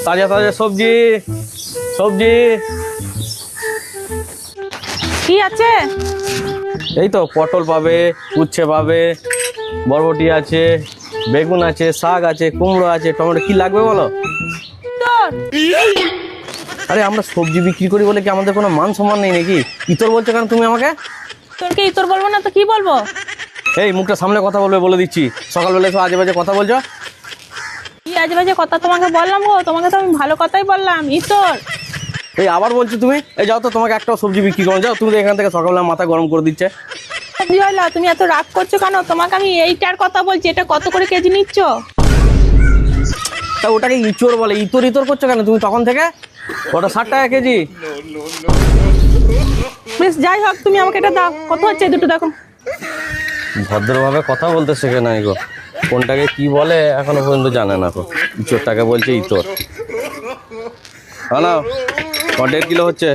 তাজা তাজা সবজি সবজি কি আছে? এই তো পটল পাবে, উচ্ছে পাবে, বরবটি আছে, বেগুন আছে, শাক আছে, কুমড়ো আছে, টমেটো। কি লাগবে বলো? তোর আরে আমরা সবজি বিক্রি করি বলে কি আমাদের কোনো মান সম্মান নেই নাকি? ইতর বলছো কেন তুমি আমাকে? তোরকে ইতর বলবো না তো কি বলবো? এই মুখটা সামনে কথা বলবে বলে দিচ্ছি। সকালবেলা এসে আজে বাজে কথা বলছো। কি আজে বাজে কথা তোমাকে বললাম গো? তোমাকে তো আমি ভালো কথাই বললাম। ইতর এই আবার বলছো তুমি? এই যাও তো, তোমাকে একটাও সবজি বিক্রি করো, যাও তুমি তো এখান থেকে। সকালবেলা মাথা গরম করে দিচ্ছে। কি হলো? তুমি এত রাগ করছো কেন? তোমাকে আমি এইটার কথা বলছি, এটা কত করে কেজি নিচ্ছ? তা ওটাকে ইচোর বলে। ইতর ইতর করছো কেন তুমি তখন থেকে? ওটা 60 টাকা কেজি। বেশ, যাই হোক, তুমি আমাকে এটা দাও। কত হচ্ছে এই দুটো দেখো। ভদ্রভাবে কথা বলতে শেখে নাই গো। কোনটাকে কি বলে এখনো পর্যন্ত জানে না গো। ইচোরটাকে বলছে ইতর। হ্যালো, 1.5 কিলো হচ্ছে।